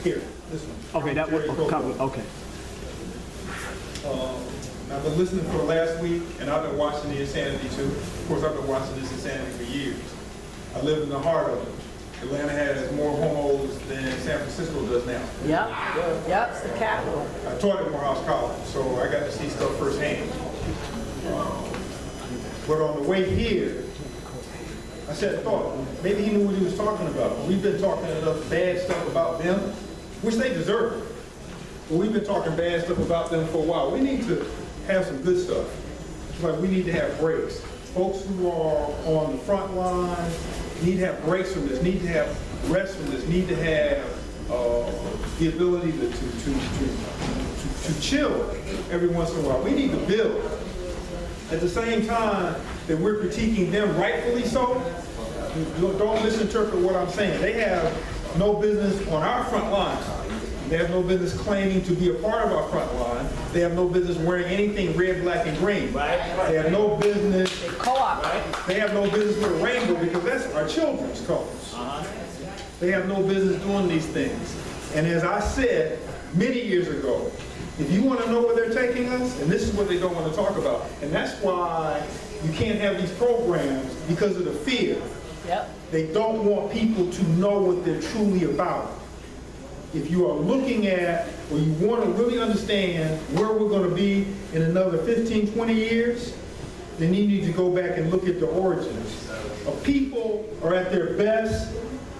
Here, this one. Okay, that Jerry was Coco. okay. I've been listening for last week, and I've been watching the insanity too. Of course, I've been watching this insanity for years. I live in the heart of it. Atlanta has more homos than San Francisco does now. Yep, it's the capital. I taught at Morehouse College, so I got to see stuff firsthand. But on the way here, I said, thought, maybe he knew what he was talking about. We've been talking enough bad stuff about them, which they deserve it. But we've been talking bad stuff about them for a while. We need to have some good stuff. It's like we need to have breaks. Folks who are on the front line need to have breaks from this, need to have rest from this, need to have the ability to chill every once in a while. We need to build. At the same time that we're critiquing them, rightfully so, don't misinterpret what I'm saying. They have no business on our front line. They have no business claiming to be a part of our front line. They have no business wearing anything red, black, and green. They have no business. They co-op. They have no business with a rainbow because that's our children's colors. They have no business doing these things. And as I said many years ago, if you want to know where they're taking us, and this is what they don't want to talk about, and that's why you can't have these programs because of the fear. Yep. They don't want people to know what they're truly about. If you are looking at, or you want to really understand where we're going to be in another 15, 20 years, then you need to go back and look at the origins. People are at their best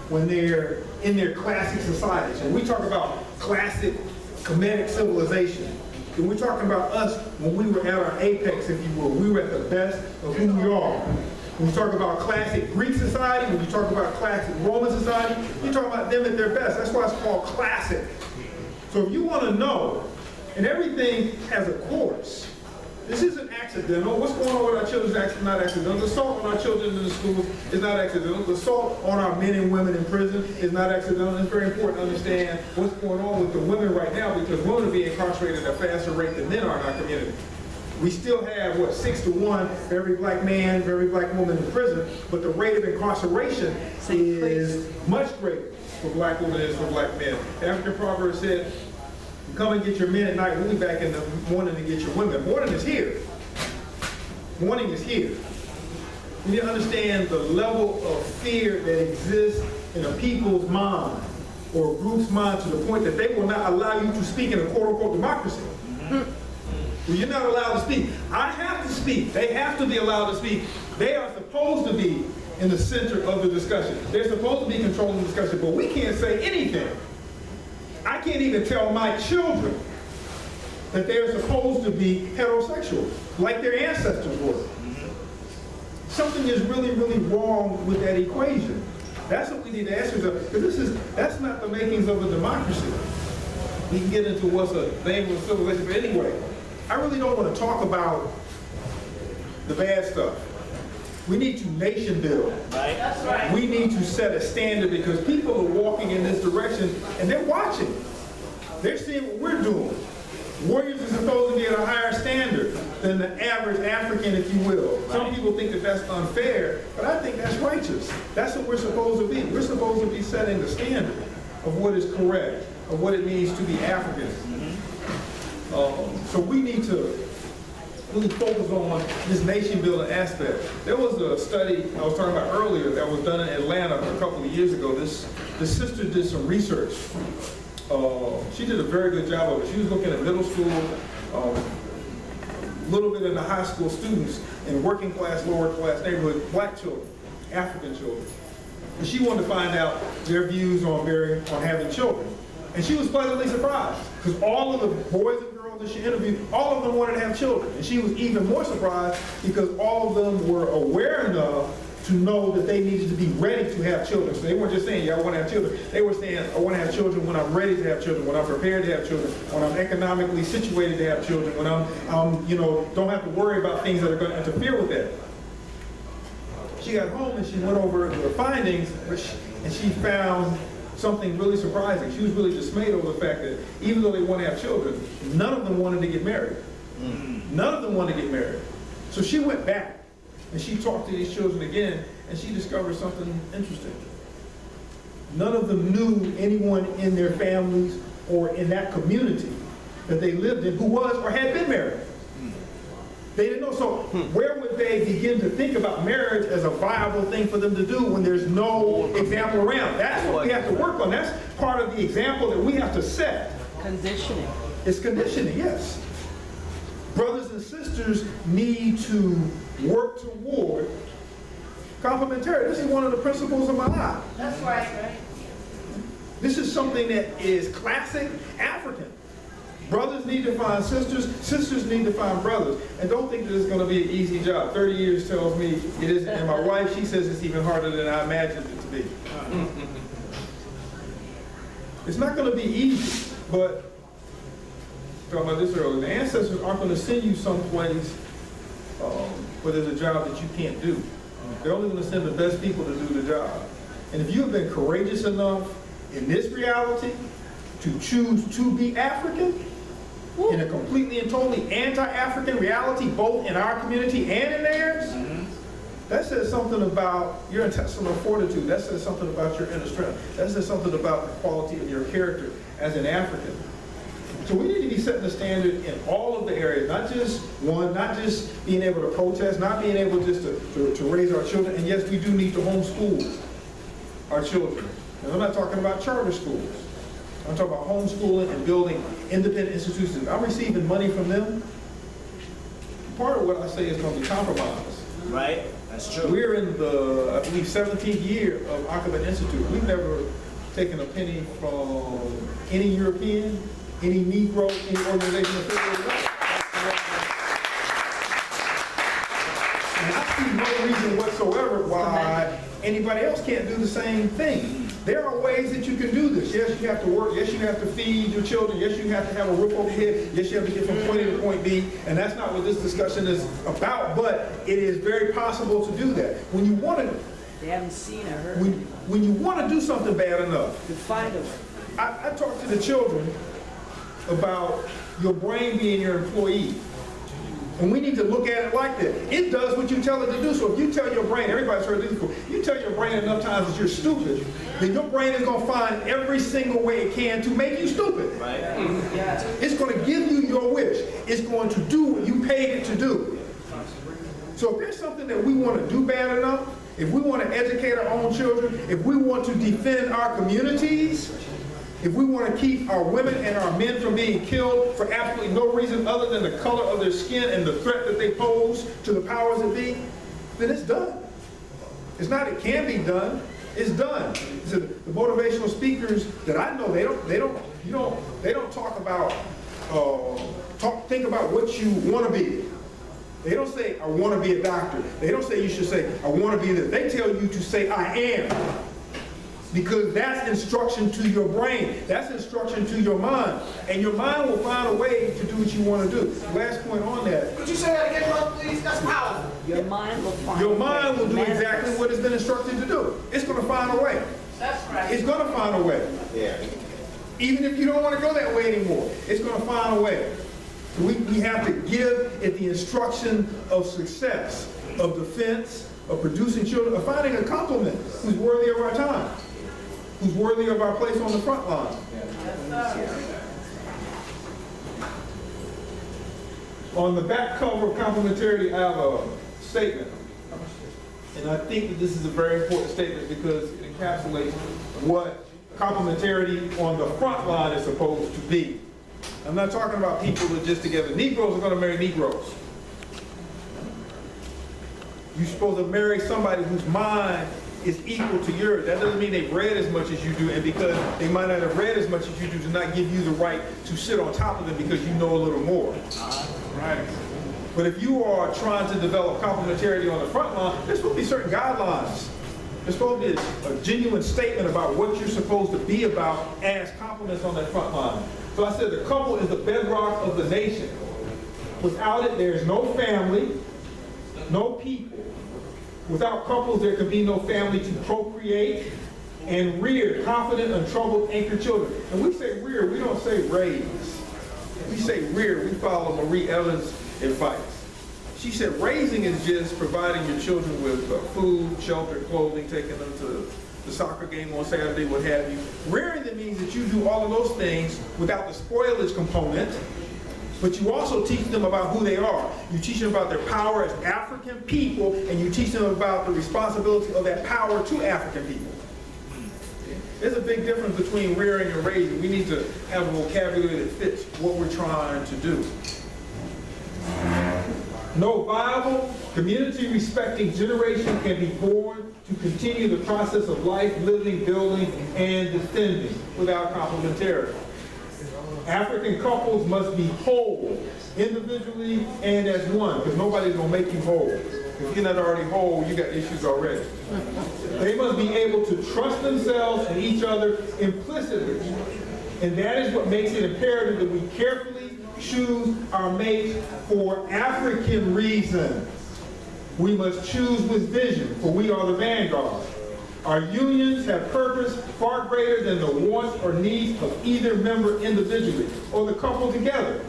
when they're in their classic societies. And we talk about classic Kemetic civilization. And we're talking about us when we were at our apex, if you will. We were at the best of who we are. When you talk about classic Greek society, when you talk about classic Roman society, you're talking about them at their best. That's why it's called classic. So if you want to know, and everything has a course. This isn't accidental. What's going on with our children is not accidental. The assault on our children in the schools is not accidental. The assault on our men and women in prison is not accidental. It's very important to understand what's going on with the women right now because women are being incarcerated at a faster rate than men are in our community. We still have, 6-to-1 for every black man, for every black woman in prison, but the rate of incarceration is much greater for black women than it is for black men. The African proverb said, come and get your men at night, we'll be back in the morning to get your women. Morning is here. Morning is here. You need to understand the level of fear that exists in a people's mind or a group's mind to the point that they will not allow you to speak in a quote-unquote democracy. Well, you're not allowed to speak. I have to speak. They have to be allowed to speak. They are supposed to be in the center of the discussion. They're supposed to be controlling the discussion, but we can't say anything. I can't even tell my children that they're supposed to be heterosexual, like their ancestors were. Something is really, really wrong with that equation. That's what we need to ask ourselves, because that's not the makings of a democracy. We can get into what's a name of a civilization, but anyway, I really don't want to talk about the bad stuff. We need to nation build. Right. That's right. We need to set a standard because people are walking in this direction and they're watching. They're seeing what we're doing. Warriors are supposed to be at a higher standard than the average African, if you will. Right. Some people think that that's unfair, but I think that's righteous. That's what we're supposed to be. We're supposed to be setting the standard of what is correct, of what it means to be African. So we need to really focus on this nation building aspect. There was a study I was talking about earlier that was done in Atlanta a couple of years ago. This sister did some research. She did a very good job of it. She was looking at middle school, a little bit in the high school students in working class, lower class neighborhood, black children, African children. And she wanted to find out their views on having children. And she was pleasantly surprised because all of the boys and girls that she interviewed, all of them wanted to have children. And she was even more surprised because all of them were aware enough to know that they needed to be ready to have children. So they weren't just saying, yeah, I want to have children. They were saying, I want to have children when I'm ready to have children, when I'm prepared to have children, when I'm economically situated to have children, when I'm don't have to worry about things that are going to interfere with that. She got home and she went over the findings, and she found something really surprising. She was really dismayed over the fact that even though they want to have children, none of them wanted to get married. None of them wanted to get married. So she went back and she talked to these children again, and she discovered something interesting. none of them knew anyone in their families or in that community that they lived in who was or had been married. They didn't know. So where would they begin to think about marriage as a viable thing for them to do when there's no example around? That's what we have to work on. That's part of the example that we have to set. Conditioning. It's conditioning, yes. Brothers and sisters need to work toward complementarity. This is one of the principles of my life. That's right. This is something that is classic African. Brothers need to find sisters, sisters need to find brothers. And don't think that it's going to be an easy job. 30 years tells me it isn't. And my wife, she says it's even harder than I imagined it to be. It's not going to be easy, but talking about this earlier, the ancestors aren't going to send you someplace where there's a job that you can't do. They're only going to send the best people to do the job. And if you have been courageous enough in this reality to choose to be African, in a completely and totally anti-African reality, both in our community and in theirs, that says something about your intestinal fortitude. That says something about your inner strength. That says something about the quality of your character as an African. So we need to be setting the standard in all of the areas, not just one, not just being able to protest, not being able just to raise our children. And yes, we do need to homeschool our children. And I'm not talking about charter schools. I'm talking about homeschooling and building independent institutions. I'm receiving money from them. Part of what I say is going to be compromised. Right, that's true. We're in the, I believe, 17th year of Aquaman Institute. We've never taken a penny from any European, any Negro, any organization affiliated with us. And I see no reason whatsoever why anybody else can't do the same thing. There are ways that you can do this. Yes, you have to work. Yes, you have to feed your children. Yes, you have to have a roof over your head. Yes, you have to get from point A to point B. And that's not what this discussion is about, but it is very possible to do that. When you want to, They haven't seen or heard. when you want to do something bad enough, To find them. I talk to the children about your brain being your employee. And we need to look at it like that. It does what you tell it to do. So if you tell your brain, everybody's heard this before, you tell your brain enough times that you're stupid, then your brain is going to find every single way it can to make you stupid. Right. It's going to give you your wish. It's going to do what you paid it to do. So if there's something that we want to do bad enough, if we want to educate our own children, if we want to defend our communities, if we want to keep our women and our men from being killed for absolutely no reason other than the color of their skin and the threat that they pose to the powers that be, then it's done. It's not it can be done, it's done. So the motivational speakers that I know, they don't talk about think about what you want to be. They don't say I want to be a doctor. They don't say you should say I want to be this. They tell you to say I am. Because that's instruction to your brain. That's instruction to your mind. And your mind will find a way to do what you want to do. Last point on that. Could you say that again, Lord, please? That's powerful. Your mind will find Your a mind way will to do exactly manifest. what it's been instructed to do. It's going to find a way. That's right. It's going to find a way. Yeah. Even if you don't want to go that way anymore, it's going to find a way. So we have to give it the instruction of success, of defense, of producing children, of finding a complement who's worthy of our time, who's worthy of our place on the front line. On the back cover of complementarity, I have a statement. And I think that this is a very important statement because it encapsulates what complementarity on the front line is supposed to be. I'm not talking about people that are just together. Negroes are going to marry Negroes. You're supposed to marry somebody whose mind is equal to yours. That doesn't mean they've read as much as you do, and because they might not have read as much as you do, does not give you the right to sit on top of them because you know a little more. Right? But if you are trying to develop complementarity on the front line, there's supposed to be certain guidelines. There's supposed to be a genuine statement about what you're supposed to be about as complements on that front line. So I said the couple is the bedrock of the nation. Without it, there is no family, no people. Without couples, there can be no family to procreate and rear confident, untroubled, anchored children. And we say rear, we don't say raise. We say rear, we follow Marie Ellen's advice. She said raising is just providing your children with food, shelter, clothing, taking them to the soccer game on Saturday, what have you. Rearing them means that you do all of those things without the spoilage component, but you also teach them about who they are. You teach them about their power as African people, and you teach them about the responsibility of that power to African people. There's a big difference between rearing and raising. We need to have a vocabulary that fits what we're trying to do. No viable, community-respecting generation can be born to continue the process of life, living, building, and defending without complementarity. African couples must be whole, individually and as one, because nobody's going to make you whole. If you're not already whole, you got issues already. They must be able to trust themselves and each other implicitly. And that is what makes it imperative that we carefully choose our mates for African reasons. We must choose with vision, for we are the vanguard. Our unions have purpose far greater than the wants or needs of either member individually or the couple together.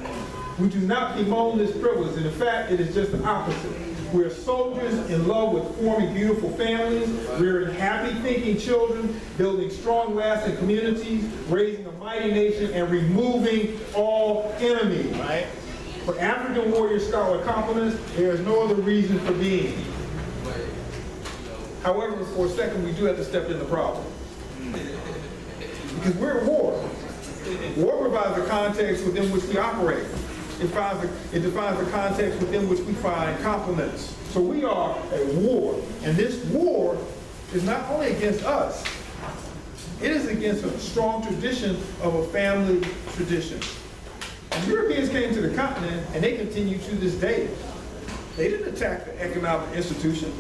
We do not bemoan this privilege, and in fact, it is just the opposite. We are soldiers in love with forming beautiful families, rearing happy thinking children, building strong lasting communities, raising a mighty nation, and removing all enemies. Right? For African warrior scholar compliments, there is no other reason for being. However, for a second, we do have to step in the problem. Because we're at war. War provides the context within which we operate. It defines the context within which we find complements. So we are at war. And this war is not only against us, it is against a strong tradition of a family tradition. And Europeans came to the continent, and they continue to this day. They didn't attack the economic institution.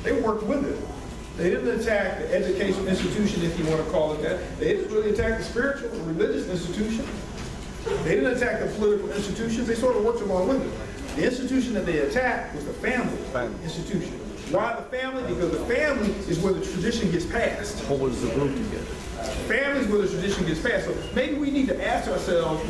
They worked with it. They didn't attack the educational institution, if you want to call it that. They didn't really attack the spiritual or religious institution. They didn't attack the political institutions. They sort of worked along with it. The institution that they attacked was the family institution. Why the family? Because the family is where the tradition gets passed. What was the group together? Family is where the tradition gets passed. So maybe we need to ask ourselves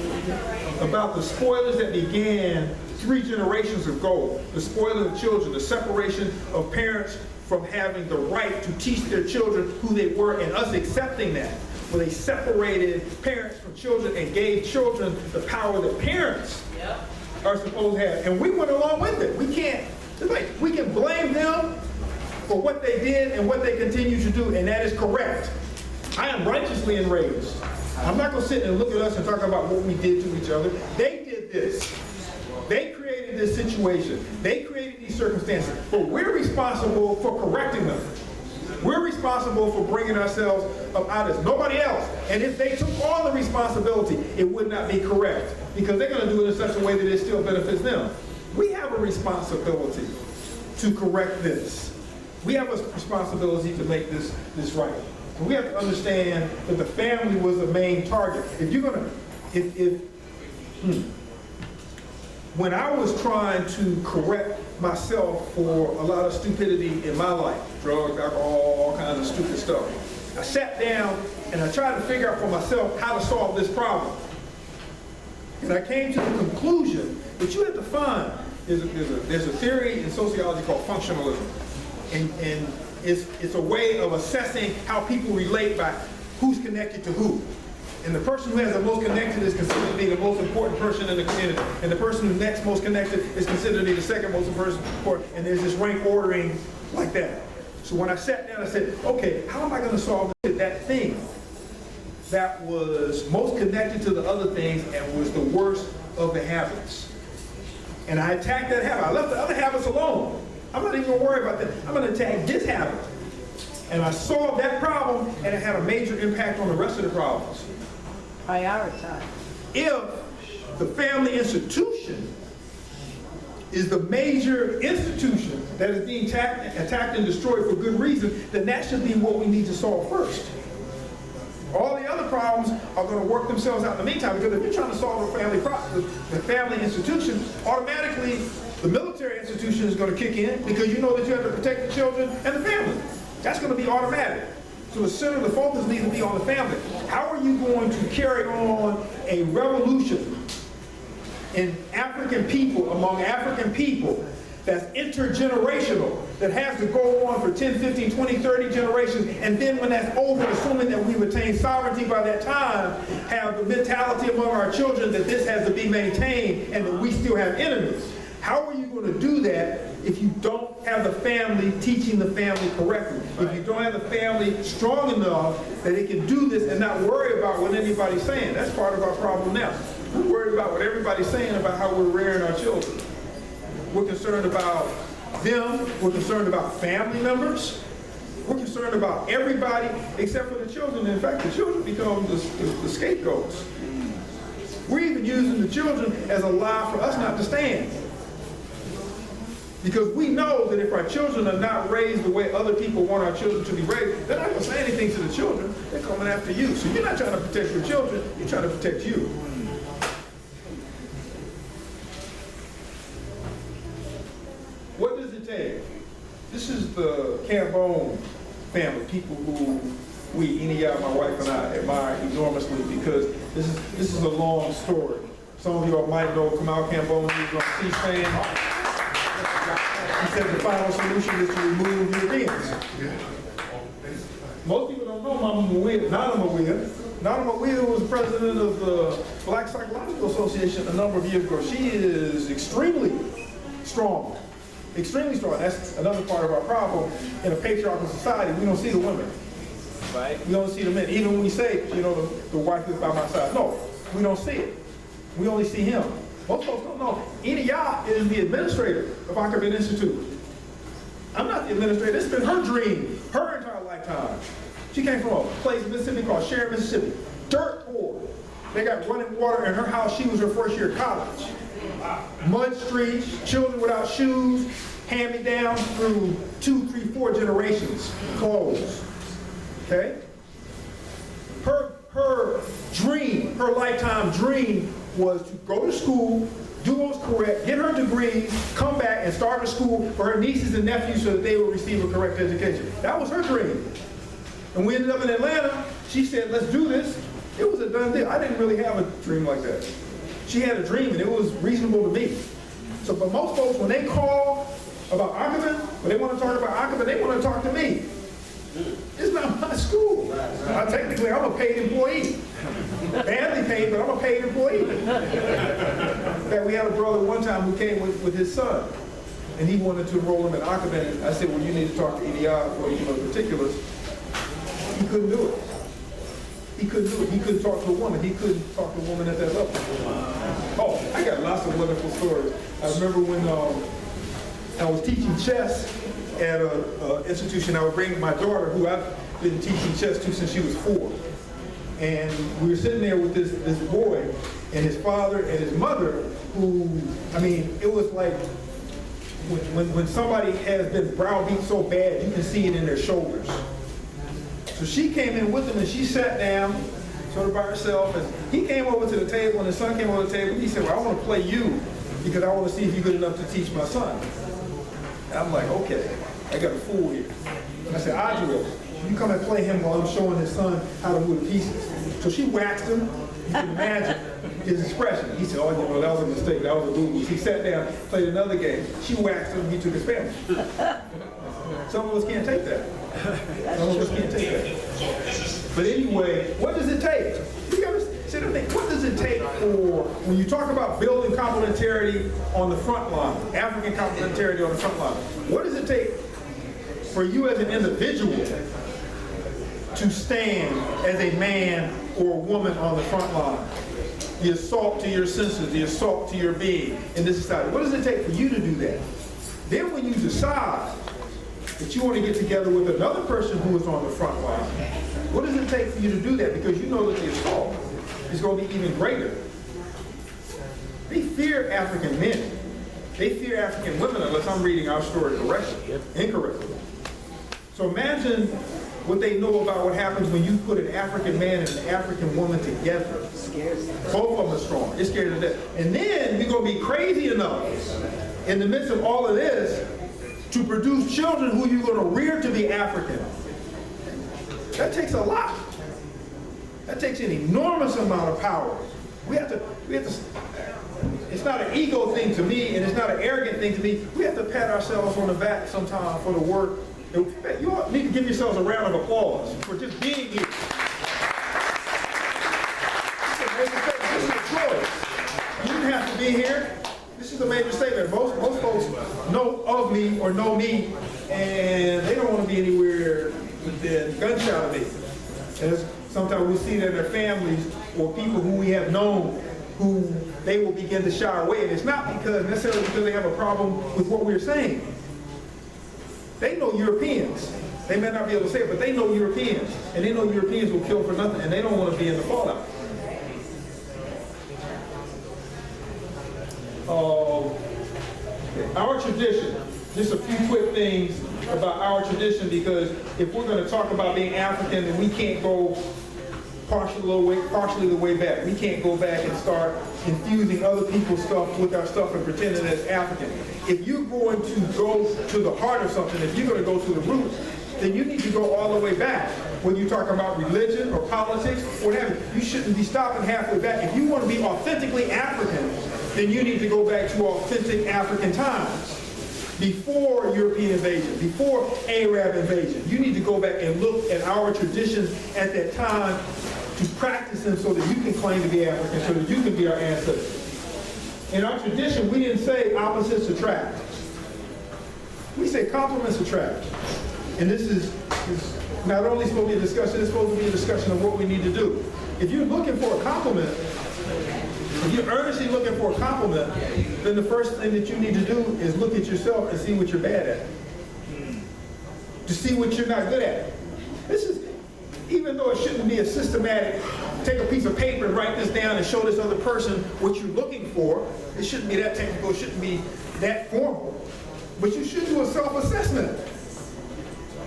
about the spoilers that began 3 generations ago. The spoiler of children, the separation of parents from having the right to teach their children who they were, and us accepting that. Where they separated parents from children and gave children the power that parents are supposed to have. And we went along with it. We can't, it's like, we can blame them for what they did and what they continue to do, and that is correct. I am righteously enraged. I'm not going to sit and look at us and talk about what we did to each other. They did this. They created this situation. They created these circumstances. But we're responsible for correcting them. We're responsible for bringing ourselves up out of this. Nobody else. And if they took all the responsibility, it would not be correct. Because they're going to do it in such a way that it still benefits them. We have a responsibility to correct this. We have a responsibility to make this right. And we have to understand that the family was the main target. If you're going to, when I was trying to correct myself for a lot of stupidity in my life, drugs, alcohol, all kinds of stupid stuff, I sat down and I tried to figure out for myself how to solve this problem. And I came to the conclusion that you have to find, there's a theory in sociology called functionalism. And it's a way of assessing how people relate by who's connected to who. And the person who has the most connected is considered to be the most important person in the community. And the person who's next most connected is considered to be the second most important. And there's this rank ordering like that. So when I sat down, I said, okay, how am I going to solve that thing that was most connected to the other things and was the worst of the habits? And I attacked that habit. I left the other habits alone. I'm not even going to worry about that. I'm going to attack this habit. And I solved that problem, and it had a major impact on the rest of the problems. Prioritize. If the family institution is the major institution that is being attacked and destroyed for good reason, then that should be what we need to solve first. All the other problems are going to work themselves out in the meantime, because if you're trying to solve the family institution, automatically the military institution is going to kick in, because you know that you have to protect the children and the family. That's going to be automatic. So the center of the focus needs to be on the family. How are you going to carry on a revolution in African people, among African people, that's intergenerational, that has to go on for 10, 15, 20, 30 generations, and then when that's over, assuming that we've attained sovereignty by that time, have the mentality among our children that this has to be maintained and that we still have enemies. How are you going to do that if you don't have the family teaching the family correctly? If you don't have the family strong enough that it can do this and not worry about what anybody's saying? That's part of our problem now. We're worried about what everybody's saying about how we're rearing our children. We're concerned about them. We're concerned about family members. We're concerned about everybody except for the children. In fact, the children become the scapegoats. We're even using the children as a lie for us not to stand. Because we know that if our children are not raised the way other people want our children to be raised, they're not going to say anything to the children. They're coming after you. So you're not trying to protect your children, you're trying to protect you. What does it take? This is the Cambone family, people who we, Nicolas, my wife and I, admire enormously because this is a long story. Some of you all might know Kamal Cambone, he was on C-SPAN. He said the final solution is to remove Europeans. Most people don't know Mama Mawia, Nana Mawia. Nana Mawia was president of the Black Psychological Association a number of years ago. She is extremely strong. Extremely strong. That's another part of our problem. In a patriarchal society, we don't see the women. Right? We don't see the men. Even when we say, you know, the wife is by my side. No, we don't see it. We only see him. Most folks don't know. Nicolas is the administrator of Akabin Institute. I'm not the administrator. It's been her dream, her entire lifetime. She came from a place in Mississippi called Sharon, Mississippi. Dirt poor. They got running water in her house. She was her first year of college. Mud streets, children without shoes, hand-me-down through 2, 3, 4 generations, clothes. Okay? Her dream, her lifetime dream was to go to school, do what was correct, get her degree, come back and start a school for her nieces and nephews so that they would receive a correct education. That was her dream. And we ended up in Atlanta. She said, let's do this. It was a done deal. I didn't really have a dream like that. She had a dream and it was reasonable to me. So, but most folks, when they call about Akabin, when they want to talk about Akabin, they want to talk to me. It's not my school. Technically, I'm a paid employee. Badly paid, but I'm a paid employee. In fact, we had a brother one time who came with his son, and he wanted to enroll him in Akabin. I said, well, you need to talk to Nicolas for the particulars. He couldn't do it. He couldn't do it. He couldn't talk to a woman. He couldn't talk to a woman at that level. Oh, I got lots of wonderful stories. I remember when I was teaching chess at an institution. I would bring my daughter, who I've been teaching chess to since she was 4. And we were sitting there with this boy and his father and his mother, who, I mean, it was like when somebody has been browbeat so bad, you can see it in their shoulders. So she came in with him and she sat down, sort of by herself, and he came over to the table and his son came over to the table. He said, well, I want to play you because I want to see if you're good enough to teach my son. And I'm like, okay, I got a fool here. I said, Adriel, you come and play him while I'm showing his son how to move the pieces. So she waxed him. You can imagine his expression. He said, oh, you know, that was a mistake. That was a boo-boo. He sat down, played another game. She waxed him. He took his family. Some of us can't take that. Some of us can't take that. But anyway, what does it take? You gotta sit and think, what does it take for, when you talk about building complementarity on the front line, African complementarity on the front line, what does it take for you as an individual to stand as a man or a woman on the front line? The assault to your senses, the assault to your being in this society. What does it take for you to do that? Then when you decide that you want to get together with another person who is on the front line, what does it take for you to do that? Because you know that the assault is going to be even greater. They fear African men. They fear African women unless I'm reading our story correctly, incorrectly. So imagine what they know about what happens when you put an African man and an African woman together. Both of them are strong. It's scared to death. And then you're going to be crazy enough in the midst of all of this to produce children who you're going to rear to be African. That takes a lot. That takes an enormous amount of power. We have to it's not an ego thing to me, and it's not an arrogant thing to me. We have to pat ourselves on the back sometimes for the work. You all need to give yourselves a round of applause for just being here. This is a choice. You didn't have to be here. This is a major statement. Most folks know of me or know me, and they don't want to be anywhere within gunshot of me. And sometimes we see that in their families or people who we have known who they will begin to shy away. And it's not necessarily because they have a problem with what we're saying. They know Europeans. They may not be able to say it, but they know Europeans. And they know Europeans will kill for nothing, and they don't want to be in the fallout. Our tradition, just a few quick things about our tradition, because if we're going to talk about being African, then we can't go partially the way back. We can't go back and start infusing other people's stuff with our stuff and pretending that it's African. If you're going to go to the heart of something, if you're going to go to the roots, then you need to go all the way back. When you talk about religion or politics, whatever, you shouldn't be stopping halfway back. If you want to be authentically African, then you need to go back to authentic African times. Before European invasion, before Arab invasion. You need to go back and look at our traditions at that time to practice them so that you can claim to be African, so that you can be our ancestors. In our tradition, we didn't say opposites attract. We say complements attract. And this is not only supposed to be a discussion, it's supposed to be a discussion of what we need to do. If you're looking for a compliment, if you're earnestly looking for a compliment, then the first thing that you need to do is look at yourself and see what you're bad at. To see what you're not good at. This is, even though it shouldn't be a systematic, take a piece of paper and write this down and show this other person what you're looking for. It shouldn't be that technical, it shouldn't be that formal. But you should do a self-assessment.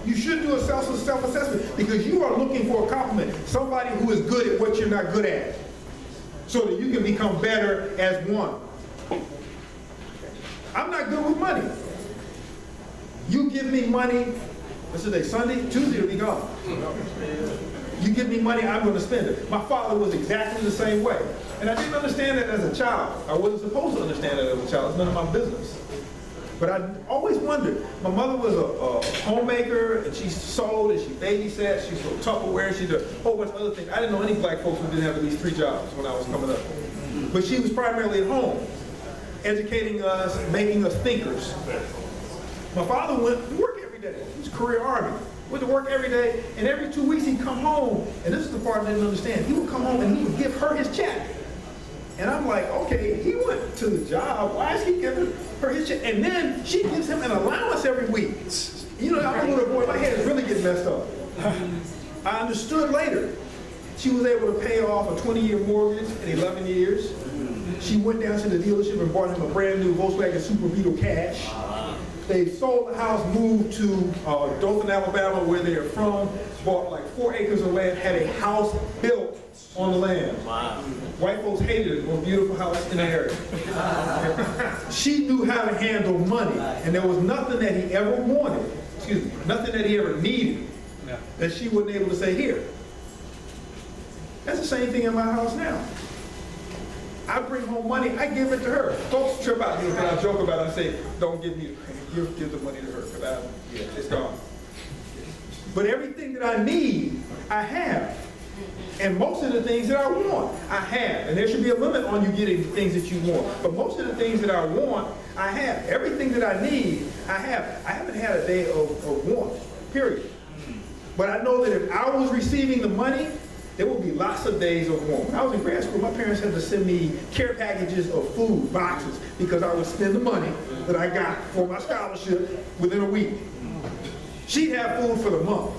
You should do a self-assessment because you are looking for a compliment. Somebody who is good at what you're not good at, so that you can become better as one. I'm not good with money. You give me money, what's today, Sunday? Tuesday it'll be gone. You give me money, I'm going to spend it. My father was exactly the same way. And I didn't understand that as a child. I wasn't supposed to understand that as a child. It's none of my business. But I always wondered. My mother was a homemaker, and she sewed, and she babysat, she sold Tupperware, she did a whole bunch of other things. I didn't know any black folks who didn't have at least 3 jobs when I was coming up. But she was primarily at home, educating us, making us thinkers. My father went to work every day. He was career Army. Went to work every day, and every 2 weeks he'd come home, and this is the part I didn't understand. He would come home and he would give her his check. And I'm like, okay, he went to the job. Why is he giving her his check? And then she gives him an allowance every week. You know, I'm a little boy, my head is really getting messed up. I understood later. She was able to pay off a 20-year mortgage in 11 years. She went down to the dealership and bought him a brand new Volkswagen Super Beetle cash. They sold the house, moved to Dothan, Alabama, where they are from, bought like 4 acres of land, had a house built on the land. Wow. White folks hated it, most beautiful house in the area. She knew how to handle money, and there was nothing that he ever wanted, nothing that he ever needed, that she wasn't able to say, here. That's the same thing in my house now. I bring home money, I give it to her. Folks trip out here when I joke about it and say, don't give me, give the money to her, because it's gone. But everything that I need, I have. And most of the things that I want, I have. And there should be a limit on you getting the things that you want. But most of the things that I want, I have. Everything that I need, I have. I haven't had a day of want, period. But I know that if I was receiving the money, there would be lots of days of want. When I was in grad school, my parents had to send me care packages of food, boxes, because I would spend the money that I got for my scholarship within a week. She'd have food for the month.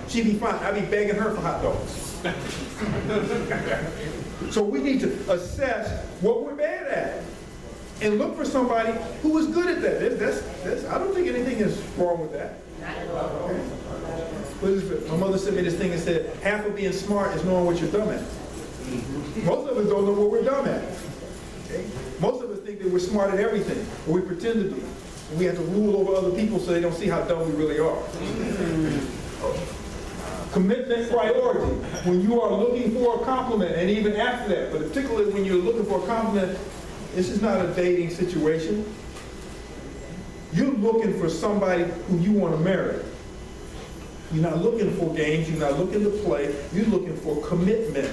She'd be fine. I'd be begging her for hot dogs. So we need to assess what we're bad at and look for somebody who is good at that. I don't think anything is wrong with that. My mother sent me this thing and said, half of being smart is knowing what you're dumb at. Most of us don't know what we're dumb at. Okay? Most of us think that we're smart at everything, or we pretend to be. And we have to rule over other people so they don't see how dumb we really are. Commitment priority. When you are looking for a compliment, and even after that, but particularly when you're looking for a compliment, This is not a dating situation. You're looking for somebody who you want to marry. You're not looking for games, you're not looking to play, you're looking for commitment.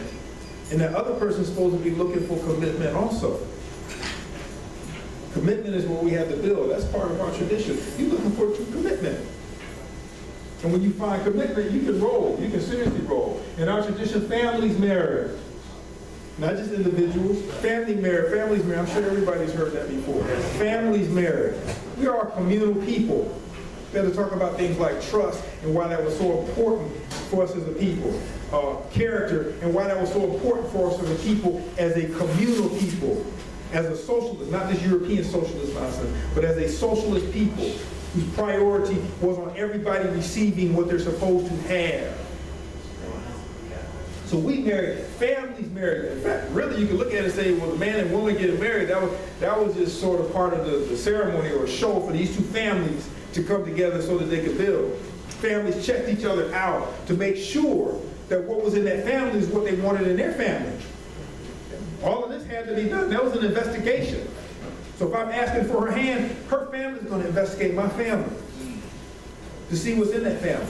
And that other person's supposed to be looking for commitment also. Commitment is what we have to build. That's part of our tradition. You're looking for true commitment. And when you find commitment, you can roll. You can seriously roll. In our tradition, families marry. Not just individuals. Families marry. I'm sure everybody's heard that before. Families marry. We are a communal people. We have to talk about things like trust and why that was so important for us as a people. Character and why that was so important for us as a people, as a communal people. As a socialist, not this European socialist nonsense, but as a socialist people whose priority was on everybody receiving what they're supposed to have. So we married, families married. In fact, really you can look at it and say, well, the man and woman getting married, that was just sort of part of the ceremony or a show for these two families to come together so that they could build. Families checked each other out to make sure that what was in that family is what they wanted in their family. All of this had to be done. That was an investigation. So if I'm asking for her hand, her family's going to investigate my family to see what's in that family.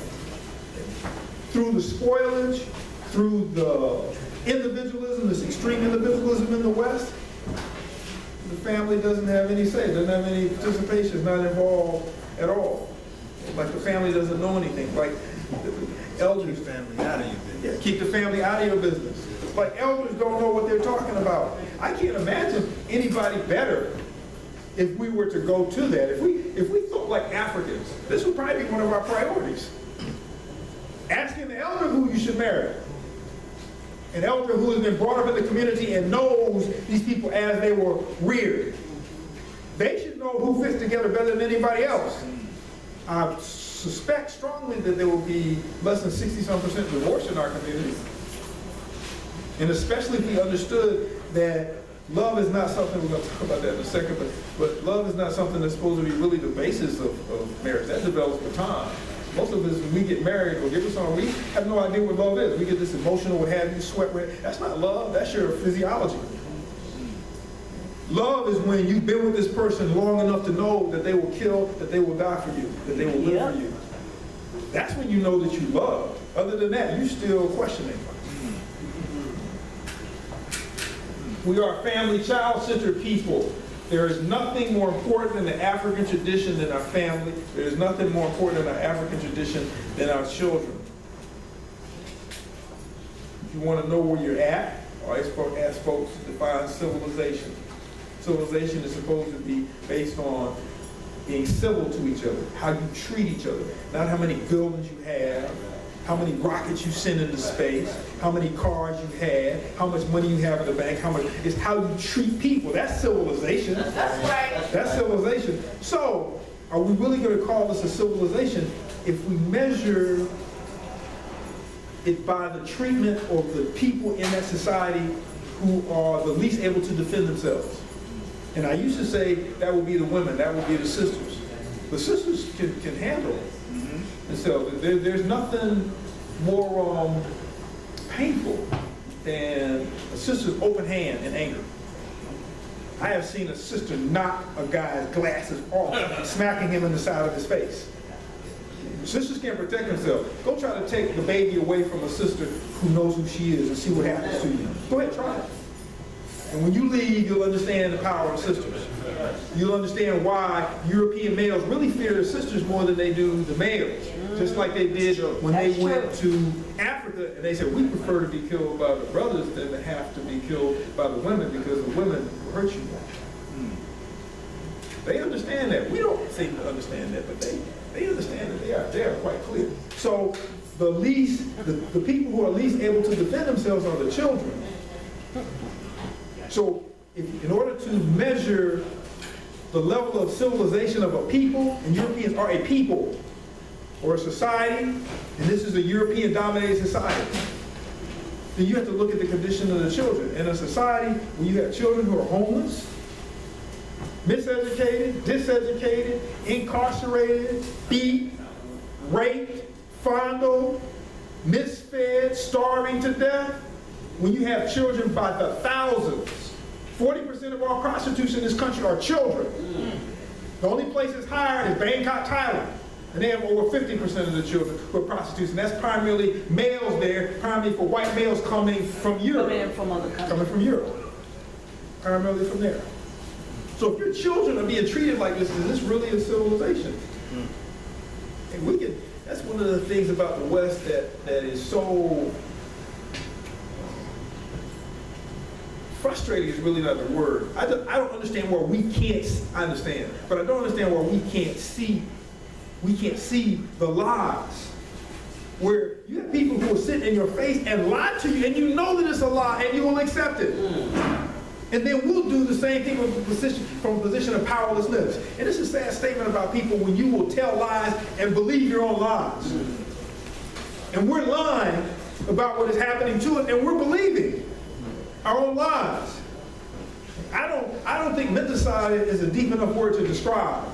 Through the spoilage, through the individualism, this extreme individualism in the West, the family doesn't have any say, doesn't have any participation, is not involved at all. Like the family doesn't know anything. Like elders, Family out of your business. keep the family out of your business. Like elders don't know what they're talking about. I can't imagine anybody better if we were to go to that. If we thought like Africans, this would probably be one of our priorities. Asking the elder who you should marry. An elder who has been brought up in the community and knows these people as they were reared. They should know who fits together better than anybody else. I suspect strongly that there will be less than 60-some% divorce in our community. And especially if we understood that love is not something, we're going to talk about that in a second, but love is not something that's supposed to be really the basis of marriage. That develops with time. Most of us, when we get married or get with someone, we have no idea what love is. We get this emotional, what have you, sweat. That's not love, that's your physiology. Love is when you've been with this person long enough to know that they will kill, that they will die for you, that they will live for you. That's when you know that you love. Other than that, you're still questioning. We are a family, child-centered people. There is nothing more important in the African tradition than our family. There is nothing more important in our African tradition than our children. If you want to know where you're at, I ask folks to define civilization. Civilization is supposed to be based on being civil to each other, how you treat each other, not how many buildings you have, how many rockets you send into space, how many cars you had, how much money you have in the bank, it's how you treat people. That's civilization. That's right. That's civilization. So, are we really going to call this a civilization if we measure it by the treatment of the people in that society who are the least able to defend themselves? And I used to say that would be the women, that would be the sisters. The sisters can handle it. And so there's nothing more painful than a sister's open hand in anger. I have seen a sister knock a guy's glasses off, smacking him in the side of his face. Sisters can't protect themselves. Go try to take the baby away from a sister who knows who she is and see what happens to you. Go ahead, try it. And when you leave, you'll understand the power of sisters. You'll understand why European males really fear their sisters more than they do the males. Just like they did when they went to Africa and they said, we prefer to be killed by the brothers than to have to be killed by the women because the women will hurt you more. They understand that. We don't seem to understand that, but they understand that they are quite clear. So the people who are least able to defend themselves are the children. So in order to measure the level of civilization of a people, and Europeans are a people or a society, and this is a European-dominated society, then you have to look at the condition of the children. In a society where you have children who are homeless, miseducated, diseducated, incarcerated, beat, raped, fondled, misfed, starving to death, when you have children by the thousands 40% of all prostitutes in this country are children. The only place that's higher is Bangkok, Thailand. And they have over 50% of the children who are prostitutes. And that's primarily males there, primarily for white males coming from Europe. Coming in from other countries. Coming from Europe. Primarily from there. So if your children are being treated like this, is this really a civilization? And we can, that's one of the things about the West that is so frustrating is really not the word. I don't understand where we can't, I understand, but I don't understand where we can't see the lies. Where you have people who will sit in your face and lie to you, and you know that it's a lie, and you will accept it. And then we'll do the same thing from a position of powerlessness. And it's a sad statement about people when you will tell lies and believe your own lies. And we're lying about what is happening to us, and we're believing our own lies. I don't think menticide is a deep enough word to describe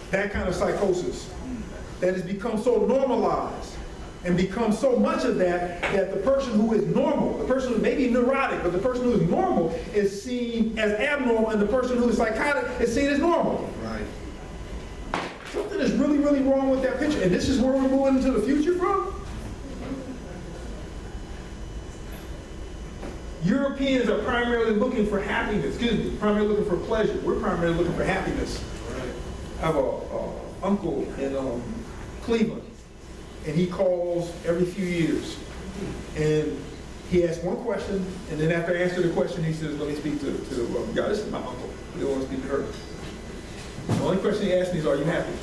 that kind of psychosis that has become so normalized and become so much of that the person who is normal, the person who may be neurotic, but the person who is normal is seen as abnormal, and the person who is psychotic is seen as normal. Right. Something is really, really wrong with that picture, and this is where we're moving into the future from. Europeans are primarily looking for happiness, primarily looking for pleasure. We're primarily looking for happiness. I have an uncle in Cleveland, and he calls every few years. And he asks one question, and then after answering the question, he says, let me speak to the guy. This is my uncle. I don't want to speak to her. The only question he asks me is, are you happy?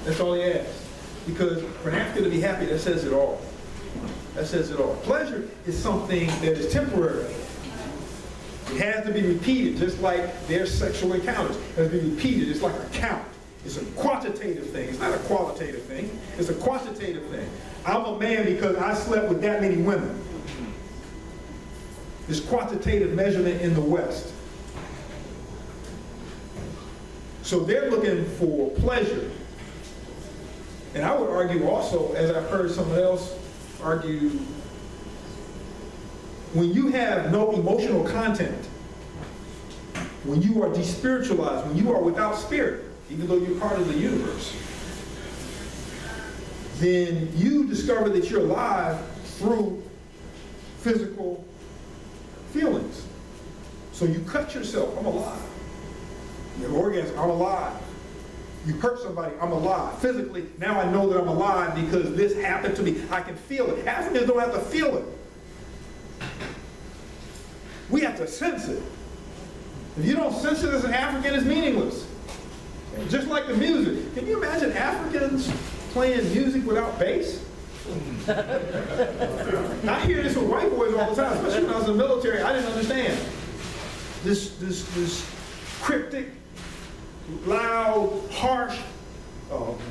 That's all he asks. Because for an African to be happy, that says it all. That says it all. Pleasure is something that is temporary. It has to be repeated, just like their sexual encounters. It has to be repeated. It's like a count. It's a quantitative thing. It's not a qualitative thing. It's a quantitative thing. I'm a man because I slept with that many women. This quantitative measurement in the West. So they're looking for pleasure. And I would argue also, as I've heard someone else argue, when you have no emotional content, when you are despiritualized, when you are without spirit, even though you're part of the universe, then you discover that you're alive through physical feelings. So you cut yourself, I'm alive. You have orgasm, I'm alive. You hurt somebody, I'm alive. Physically, now I know that I'm alive because this happened to me. I can feel it. Africans don't have to feel it. We have to sense it. If you don't sense it as an African, it's meaningless. Just like the music. Can you imagine Africans playing music without bass? I hear this with white boys all the time, especially when I was in the military. I didn't understand. This cryptic, loud, harsh,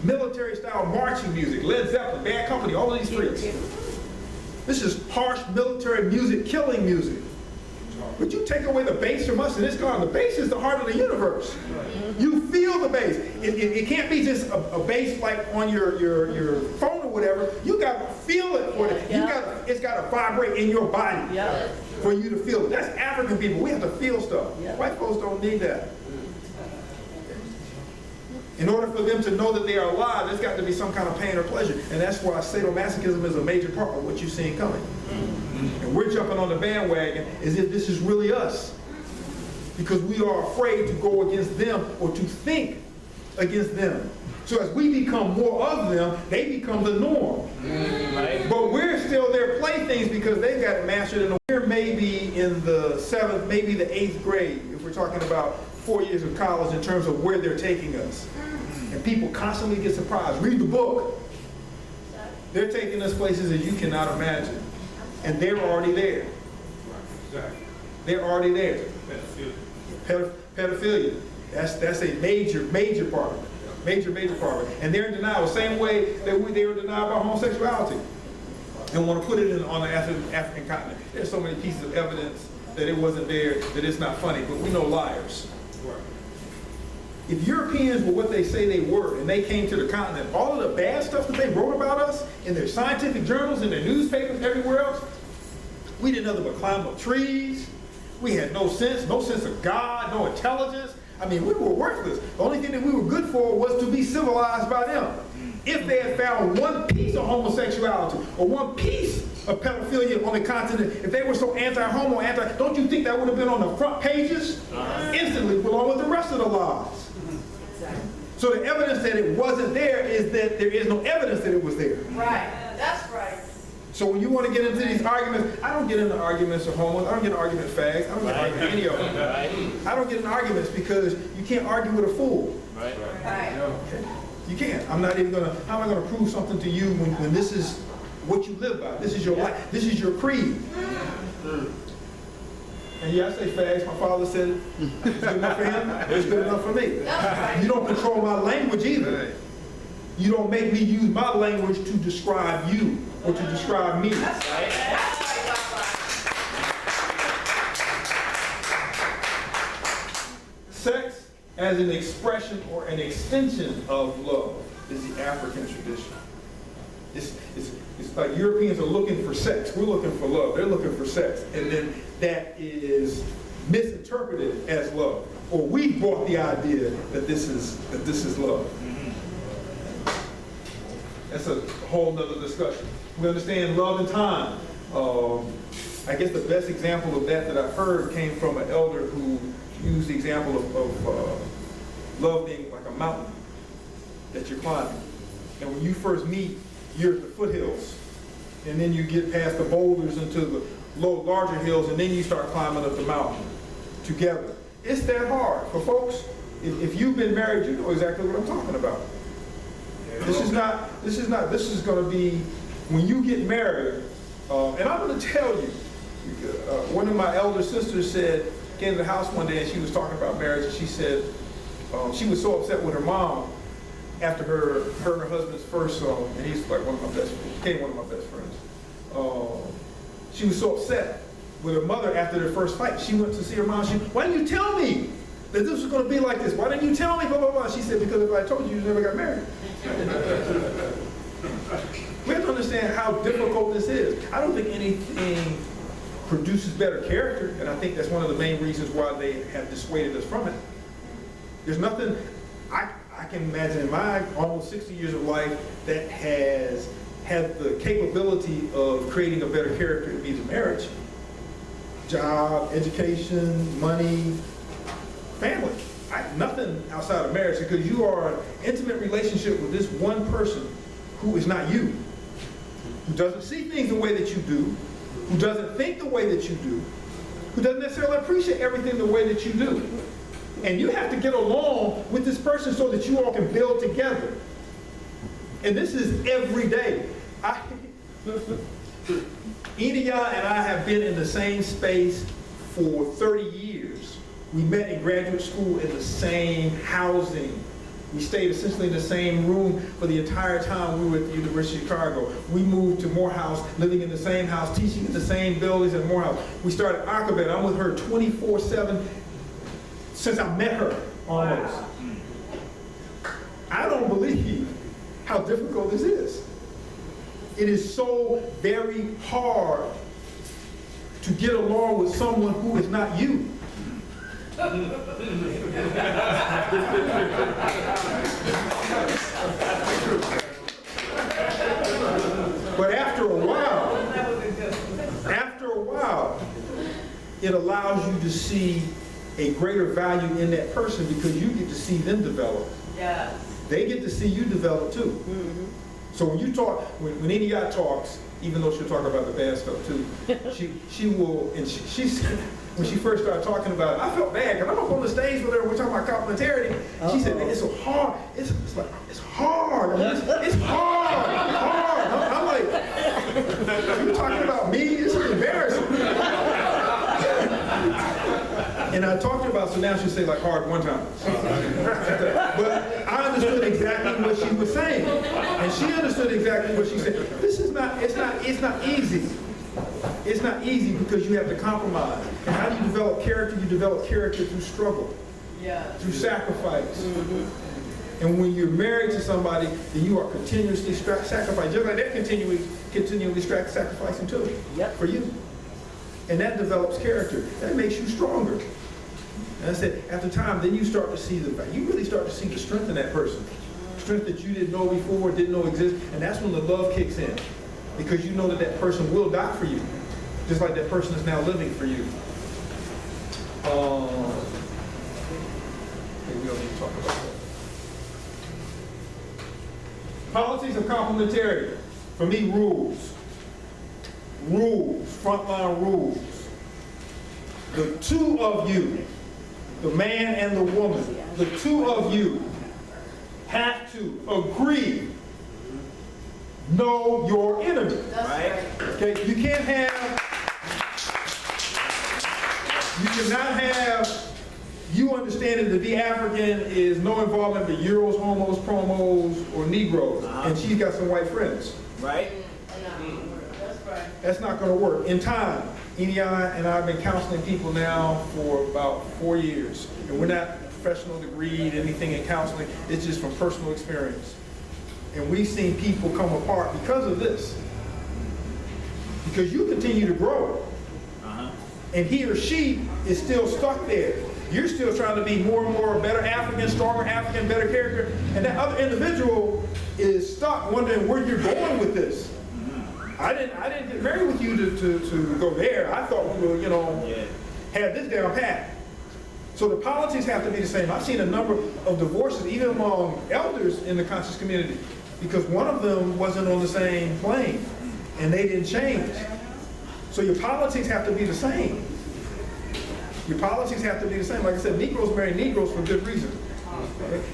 military-style marching music, Led Zeppelin, Bad Company, all of these freaks. This is harsh military music, killing music. But you take away the bass from us and it's gone. The bass is the heart of the universe. You feel the bass. It can't be just a bass like on your phone or whatever. You got to feel it for it. It's got to vibrate in your body for you to feel it. That's African people. We have to feel stuff. White folks don't need that. In order for them to know that they are alive, there's got to be some kind of pain or pleasure. And that's why sadomasochism is a major part of what you're seeing coming. And we're jumping on the bandwagon as if this is really us. Because we are afraid to go against them or to think against them. So as we become more of them, they become the norm. But we're still their playthings because they've got mastered, and we're maybe in the 7th, maybe the 8th grade, if we're talking about 4 years of college in terms of where they're taking us. And people constantly get surprised. Read the book. They're taking us places that you cannot imagine. And they're already there. They're already there. Pedophilia. That's a major part of it. Major part of it. And they're in denial the same way that they were denied about homosexuality. And want to put it on the African continent. There's so many pieces of evidence that it wasn't there, that it's not funny, but we know liars. If Europeans were what they say they were, and they came to the continent, all of the bad stuff that they wrote about us in their scientific journals, in their newspapers, everywhere else, we did nothing but climb up trees, We had no sense of God, no intelligence. I mean, we were worthless. The only thing that we were good for was to be civilized by them. If they had found one piece of homosexuality or one piece of pedophilia on the continent, if they were so anti-homo, don't you think that would have been on the front pages instantly, along with the rest of the lies? So the evidence that it wasn't there is that there is no evidence that it was there. Right, that's right. So when you want to get into these arguments, I don't get into arguments of homos, I don't get into arguments of fags, I don't get into arguments any of them. I don't get into arguments because you can't argue with a fool. Right. Okay? You can't. I'm not even gonna, how am I gonna prove something to you when this is what you live by? This is your life, this is your creed. And yeah, I say fags, my father said it. It's good enough for him, it's good enough for me. You don't control my language either. You don't make me use my language to describe you or to describe me. That's right. Sex as an expression or an extension of love is the African tradition. It's like Europeans are looking for sex. We're looking for love. They're looking for sex. And then that is misinterpreted as love. Or we brought the idea that this is love. That's a whole nother discussion. We understand love and time. I guess the best example of that I've heard came from an elder who used the example of love being like a mountain that you're climbing. And when you first meet, you're at the foothills. And then you get past the boulders into the larger hills, and then you start climbing up the mountain together. It's that hard for folks. If you've been married, you know exactly what I'm talking about. This is going to be, when you get married, and I'm going to tell you, one of my elder sisters came to the house one day and she was talking about marriage, and she said she was so upset with her mom after her and her husband's first, and he's like became one of my best friends. She was so upset with her mother after their first fight. She went to see her mom. Why didn't you tell me that this was going to be like this? Why didn't you tell me, blah, blah, blah? She said, because if I told you, you never got married. We have to understand how difficult this is. I don't think anything produces better character, and I think that's one of the main reasons why they have dissuaded us from it. There's nothing I can imagine in my almost 60 years of life that has had the capability of creating a better character in means of marriage. Job, education, money, family. Nothing outside of marriage, because you are in an intimate relationship with this one person who is not you, who doesn't see things the way that you do, who doesn't think the way that you do, who doesn't necessarily appreciate everything the way that you do. And you have to get along with this person so that you all can build together. And this is every day. Enia and I have been in the same space for 30 years. We met in graduate school in the same housing. We stayed essentially in the same room for the entire time we were at the University of Chicago. We moved to Morehouse, living in the same house, teaching in the same buildings at Morehouse. We started Aquabet. I'm with her 24/7 since I met her, almost. Wow. I don't believe how difficult this is. It is so very hard to get along with someone who is not you. But after a while, it allows you to see a greater value in that person because you get to see them develop. Yes. They get to see you develop too. Mm-hmm. So when you talk, when any guy talks, even though she'll talk about the bad stuff too, she will, and she's, when she first started talking about it, I felt bad because I'm up on the stage with her, we're talking about complementarity. She said, man, it's so hard. It's like, it's hard. I mean, it's hard. I'm like, you talking about me? This is embarrassing. And I talked to her about, so now she'll say like hard one time. But I understood exactly what she was saying. And she understood exactly what she said. This is not, it's not easy. It's not easy because you have to compromise. And how do you develop character? You develop character through struggle, through sacrifice. Mm-hmm. And when you're married to somebody, then you are continuously sacrificing. Just like they're continually sacrificing too, for you. And that develops character. That makes you stronger. And I said, after time, then you start to see you really start to see the strength in that person. Strength that you didn't know before, didn't know existed. And that's when the love kicks in. Because you know that that person will die for you. Just like that person is now living for you. We don't need to talk about that. Policies of complementarity. For me, rules. Rules, frontline rules. The two of you, the man and the woman, the two of you have to agree, know your enemy. Right? Okay, you can't have, you cannot have you understanding that the African is no involvement with Euros, homos, promos, or Negroes, and she's got some white friends. Right? That's not going to work. In time, Eni and I have been counseling people now for about 4 years, and we're not professional degreed anything in counseling. It's just from personal experience. And we've seen people come apart because of this. Because you continue to grow, and he or she is still stuck there. You're still trying to be more and more better African, stronger African, better character, and that other individual is stuck wondering where you're going with this. I didn't get married with you to go there. I thought we were, had this down pat. So the politics have to be the same. I've seen a number of divorces, even among elders in the conscious community, because one of them wasn't on the same plane, and they didn't change. So your politics have to be the same. Your politics have to be the same. Like I said, Negroes marry Negroes for good reason.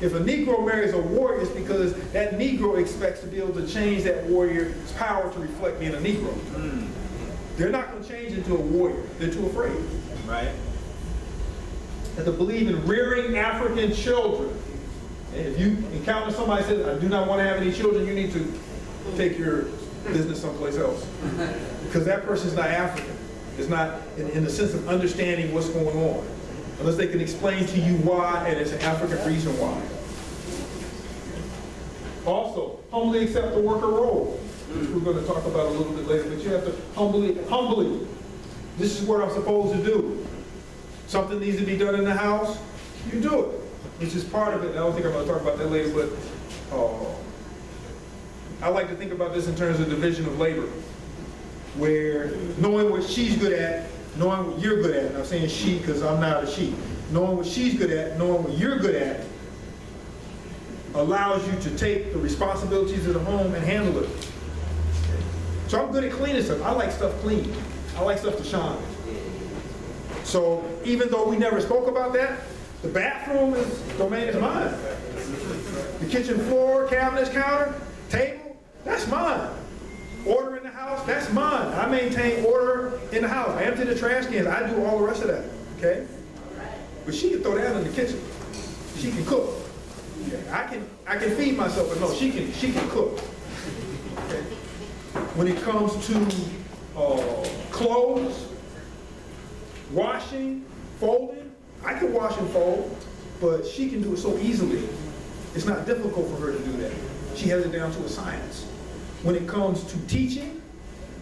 If a Negro marries a warrior, it's because that Negro expects to be able to change that warrior's power to reflect being a Negro. They're not going to change into a warrior. They're too afraid. Right? And to believe in rearing African children. And if you encounter somebody who says, I do not want to have any children, you need to take your business someplace else. Because that person's not African. It's not in the sense of understanding what's going on. Unless they can explain to you why, and it's an African reason why. Also, humbly accept the worker role. Which we're going to talk about a little bit later, but you have to humbly, this is what I'm supposed to do. Something needs to be done in the house, you do it. Which is part of it. I don't think I'm going to talk about that later, but I like to think about this in terms of division of labor, where knowing what she's good at, knowing what you're good at, and I'm saying she because I'm not a she, knowing what she's good at, knowing what you're good at, allows you to take the responsibilities of the home and handle it. So I'm good at cleaning stuff. I like stuff clean. I like stuff to shine. So even though we never spoke about that, the bathroom domain is mine. The kitchen floor, cabinets, counter, table, that's mine. Order in the house, that's mine. I maintain order in the house. I empty the trash cans. I do all the rest of that, okay? But she can throw that in the kitchen. She can cook. Okay? I can feed myself, but no, she can cook. Okay? When it comes to clothes, washing, folding, I can wash and fold, but she can do it so easily. It's not difficult for her to do that. She has it down to a science. When it comes to teaching,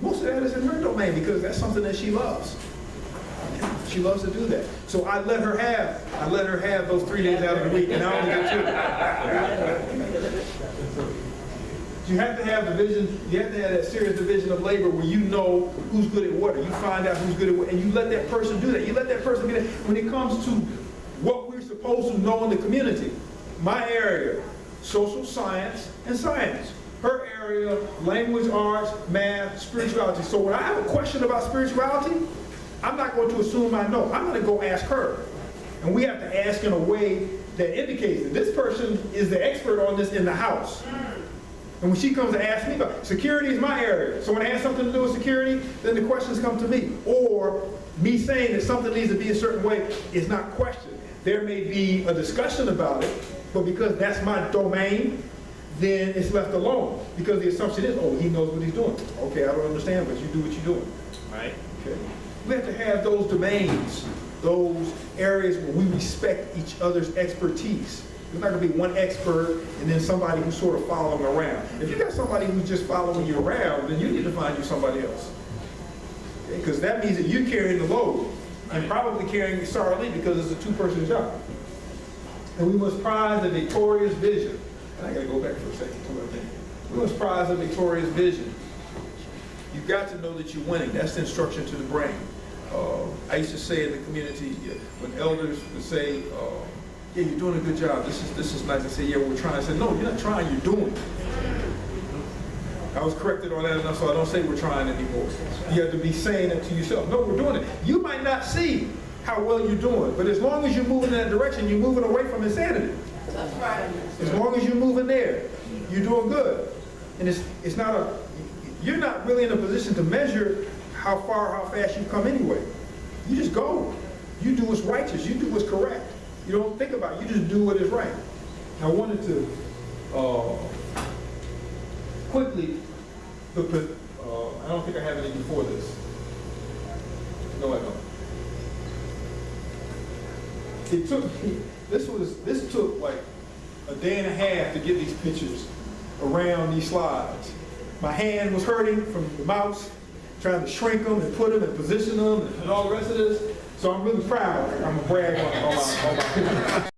most of that is in her domain because that's something that she loves. She loves to do that. So I let her have those 3 days out of the week, and I only get 2. You have to have division, you have to have that serious division of labor where you know who's good at what, or you find out who's good at what, and you let that person do that. You let that person get it. When it comes to what we're supposed to know in the community, my area, social science and science. Her area, language arts, math, spirituality. So when I have a question about spirituality, I'm not going to assume I know. I'm going to go ask her. And we have to ask in a way that indicates that this person is the expert on this in the house. And when she comes to ask me about security is my area. So when I have something to do with security, then the questions come to me. Or me saying that something needs to be a certain way is not questioned. There may be a discussion about it, but because that's my domain, then it's left alone. Because the assumption is, oh, he knows what he's doing. Okay, I don't understand, but you do what you're doing. Right. Okay. We have to have those domains, those areas where we respect each other's expertise. There's not going to be one expert and then somebody who's sort of following around. If you got somebody who's just following you around, then you need to find you somebody else. Because that means that you're carrying the load and probably carrying it solidly because it's a two-person job. And we must prize a victorious vision. And I gotta go back for a second to my thing. We must prize a victorious vision. You've got to know that you're winning. That's the instruction to the brain. I used to say in the community, when elders would say, yeah, you're doing a good job. This is nice. I say, yeah, we're trying. I said, no, you're not trying, you're doing. I was corrected on that enough, so I don't say we're trying anymore. You have to be saying it to yourself. No, we're doing it. You might not see how well you're doing, but as long as you're moving in that direction, you're moving away from insanity. That's right. As long as you're moving there, you're doing good. And it's not you're not really in a position to measure how fast you come anyway. You just go. You do what's righteous. You do what's correct. You don't think about it. You just do what is right. I wanted to quickly, I don't think I have any before this. No, I don't. It took me, this took like a day and a half to get these pictures around these slides. My hand was hurting from the mouse, trying to shrink them and put them and position them and all the rest of this. So I'm really proud. I'm gonna brag on my